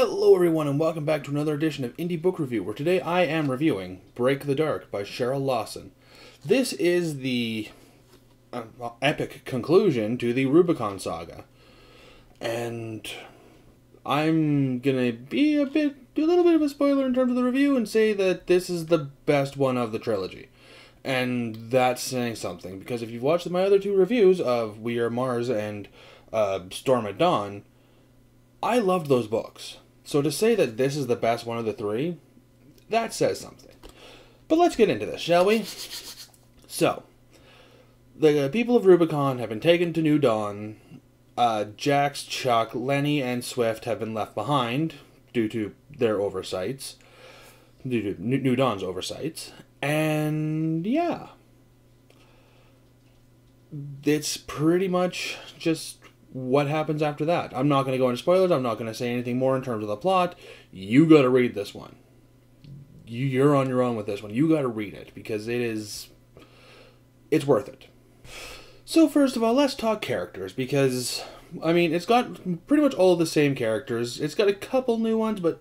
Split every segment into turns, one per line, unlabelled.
Hello everyone and welcome back to another edition of Indie Book Review, where today I am reviewing Break the Dark by Cheryl Lawson. This is the epic conclusion to the Rubicon saga. And I'm gonna be a little bit of a spoiler in terms of the review and say that this is the best one of the trilogy. And that's saying something, because if you've watched my other two reviews of We Are Mars and Storm at Dawn, I loved those books. So to say that this is the best one of the three, that says something. But let's get into this, shall we? So, the people of Rubicon have been taken to New Dawn. Jax, Chuck, Lenny, and Swift have been left behind due to their oversights. Due to New Dawn's oversights. And yeah. It's pretty much just what happens after that. I'm not going to go into spoilers. I'm not going to say anything more in terms of the plot. You got to read this one. You're on your own with this one. You got to read it because it's worth it. So first of all, let's talk characters because, I mean, it's got pretty much all of the same characters. It's got a couple new ones, but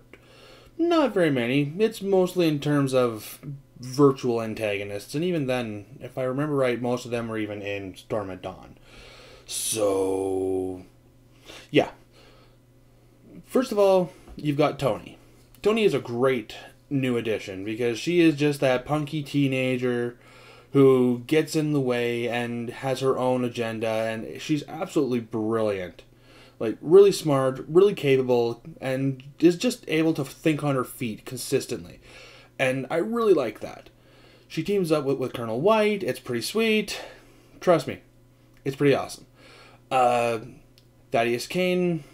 not very many. It's mostly in terms of virtual antagonists, and even then, if I remember right, most of them were even in Storm at Dawn. So, yeah. First of all, you've got Toni. Toni is a great new addition because she is just that punky teenager who gets in the way and has her own agenda, and she's absolutely brilliant. Like, really smart, really capable, and is just able to think on her feet consistently. And I really like that. She teams up with Colonel White. It's pretty sweet. Trust me, it's pretty awesome. Thaddeus Kane,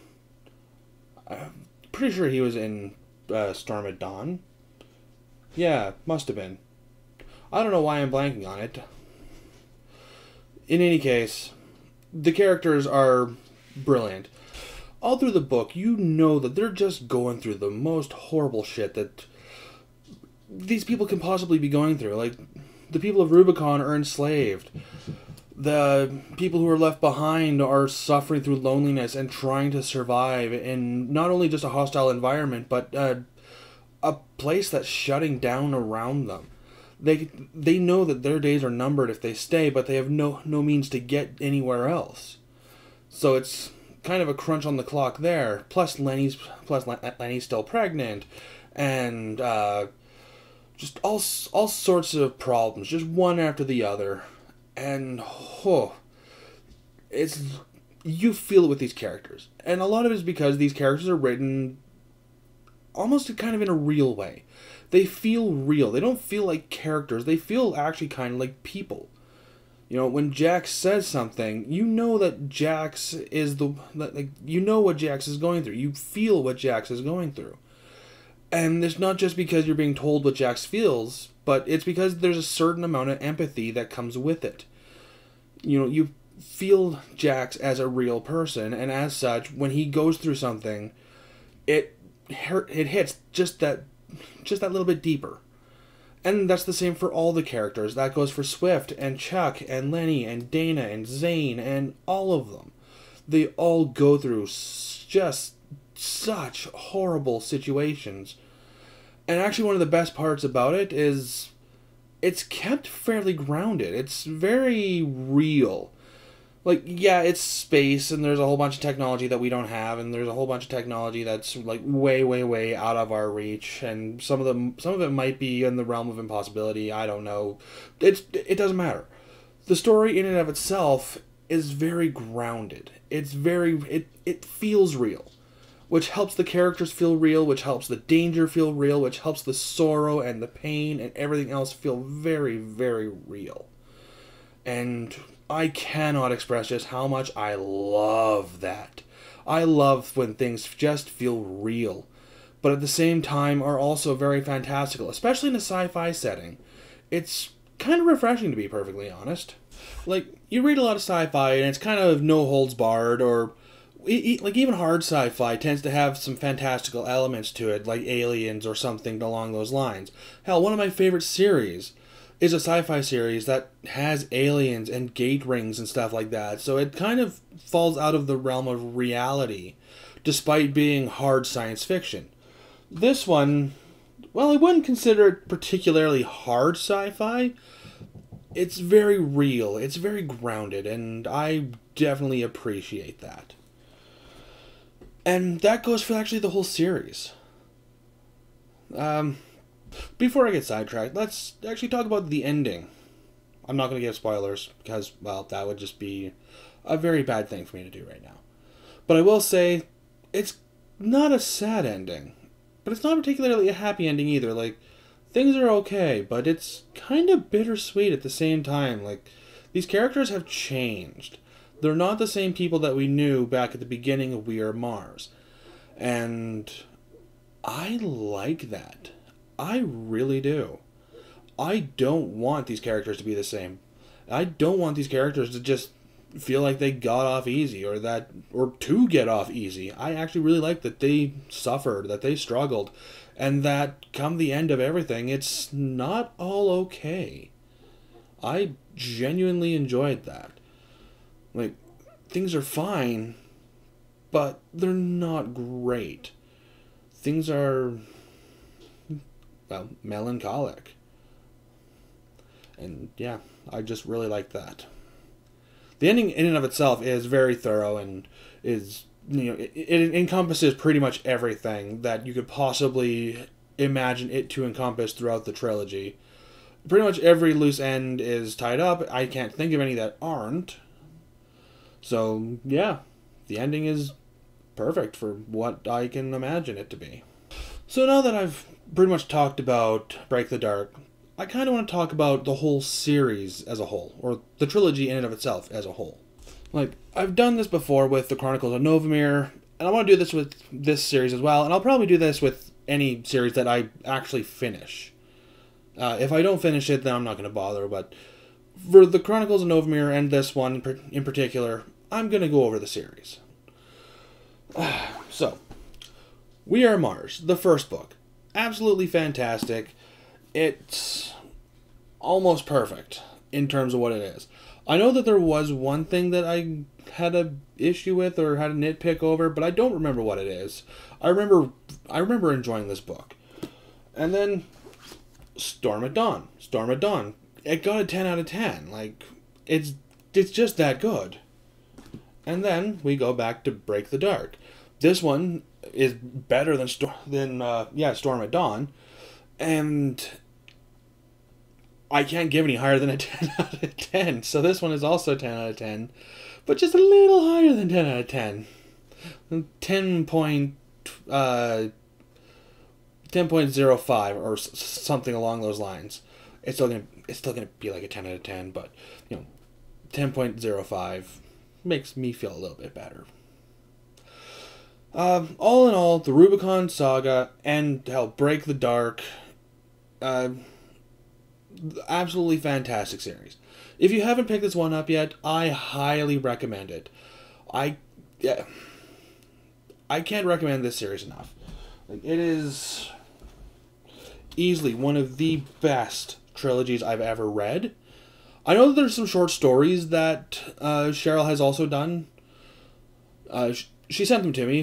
I'm pretty sure he was in Storm at Dawn. Yeah, must have been. I don't know why I'm blanking on it. In any case, the characters are brilliant. All through the book, you know that they're just going through the most horrible shit that these people can possibly be going through. Like, the people of Rubicon are enslaved. The people who are left behind are suffering through loneliness and trying to survive in not only just a hostile environment, but a place that's shutting down around them. They know that their days are numbered if they stay, but they have no means to get anywhere else. So it's kind of a crunch on the clock there. Plus Lenny's still pregnant, and just all sorts of problems, just one after the other. And you feel it with these characters. And a lot of it is because these characters are written almost kind of in a real way. They feel real. They don't feel like characters. They feel actually kind of like people. You know, when Jax says something, you know that Jax is you know what Jax is going through. You feel what Jax is going through. And it's not just because you're being told what Jax feels, but it's because there's a certain amount of empathy that comes with it. You know, you feel Jax as a real person, and as such, when he goes through something, it hits just that little bit deeper. And that's the same for all the characters. That goes for Swift and Chuck and Lenny and Dana and Zane and all of them. They all go through just such horrible situations. And actually one of the best parts about it is it's kept fairly grounded. It's very real. Like, yeah, it's space, and there's a whole bunch of technology that we don't have, and there's a whole bunch of technology that's like way, way, way out of our reach, and some of it might be in the realm of impossibility. I don't know. It doesn't matter. The story in and of itself is very grounded. It feels real, which helps the characters feel real, which helps the danger feel real, which helps the sorrow and the pain and everything else feel very, very real. And I cannot express just how much I love that. I love when things just feel real, but at the same time are also very fantastical, especially in a sci-fi setting. It's kind of refreshing, to be perfectly honest. Like, you read a lot of sci-fi and it's kind of no holds barred, or like even hard sci-fi tends to have some fantastical elements to it, like Aliens or something along those lines. Hell, one of my favorite series is a sci-fi series that has aliens and gate rings and stuff like that, so it kind of falls out of the realm of reality despite being hard science fiction. This one, well, I wouldn't consider it particularly hard sci-fi. It's very real, it's very grounded, and I definitely appreciate that. And that goes for actually the whole series. Before I get sidetracked, let's actually talk about the ending. I'm not going to give spoilers, because, well, that would just be a very bad thing for me to do right now. But I will say, it's not a sad ending. But it's not particularly a happy ending either. Like, things are okay, but it's kind of bittersweet at the same time. Like, these characters have changed. They're not the same people that we knew back at the beginning of We Are Mars. And I like that. I really do. I don't want these characters to be the same. I don't want these characters to just feel like they got off easy or to get off easy. I actually really like that they suffered, that they struggled, and that come the end of everything, it's not all okay. I genuinely enjoyed that. Like, things are fine, but they're not great. Things are, well, melancholic. And yeah, I just really like that. The ending in and of itself is very thorough and is, it encompasses pretty much everything that you could possibly imagine it to encompass throughout the trilogy. Pretty much every loose end is tied up. I can't think of any that aren't. So, yeah, the ending is perfect for what I can imagine it to be. So now that I've pretty much talked about Break the Dark, I kind of want to talk about the whole series as a whole, or the trilogy in and of itself as a whole. Like, I've done this before with the Chronicles of Novamir, and I want to do this with this series as well, and I'll probably do this with any series that I actually finish. If I don't finish it, then I'm not going to bother, but for the Chronicles of Novamir and this one in particular, I'm going to go over the series. So, We Are Mars, the first book. Absolutely fantastic. It's almost perfect in terms of what it is. I know that there was one thing that I had a issue with or had a nitpick over, but I don't remember what it is. I remember enjoying this book. And then Storm at Dawn. Storm at Dawn. It got a 10 out of 10. Like, it's just that good. And then we go back to Break the Dark. This one is better than Storm at Dawn. And I can't give any higher than a 10 out of 10. So this one is also 10 out of 10. But just a little higher than 10 out of 10. 10.05 or something along those lines. It's still gonna be like a 10 out of 10, but 10.05 makes me feel a little bit better. All in all, the Rubicon Saga and Break the Dark, absolutely fantastic series. If you haven't picked this one up yet, I highly recommend it. I can't recommend this series enough. Like, it is easily one of the best trilogies I've ever read. I know that there's some short stories that Cheryl has also done. She sent them to me.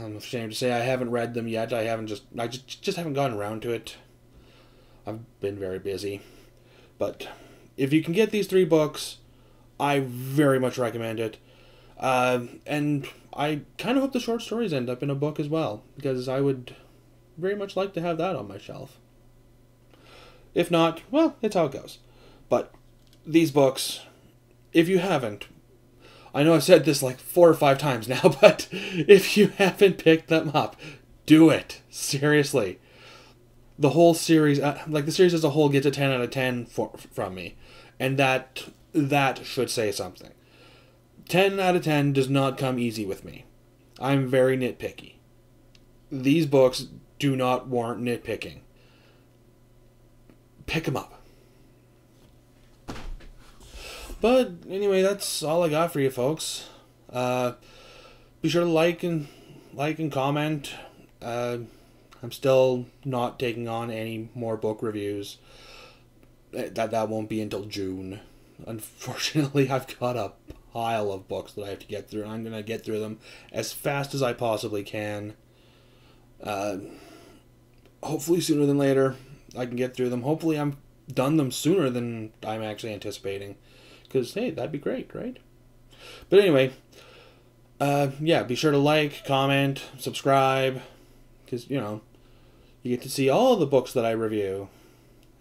I'm ashamed to say I haven't read them yet. I just haven't gotten around to it. I've been very busy. But if you can get these 3 books, I very much recommend it. And I kind of hope the short stories end up in a book as well, because I would very much like to have that on my shelf. If not, well, it's how it goes. But these books, if you haven't, I know I've said this like 4 or 5 times now, but if you haven't picked them up, do it. Seriously. The whole series, the series as a whole gets a 10 out of 10 from me. And that should say something. 10 out of 10 does not come easy with me. I'm very nitpicky. These books do not warrant nitpicking. Pick them up. But anyway, that's all I got for you folks. Be sure to like and comment. I'm still not taking on any more book reviews. That won't be until June. Unfortunately, I've got a pile of books that I have to get through, and I'm going to get through them as fast as I possibly can. Hopefully sooner than later I can get through them. Hopefully I'm done them sooner than I'm actually anticipating. Because, hey, that'd be great, right? But anyway, yeah, be sure to like, comment, subscribe. Because, you know, you get to see all the books that I review.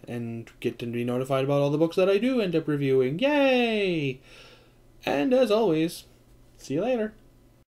And get to be notified about all the books that I do end up reviewing. Yay! And as always, see you later.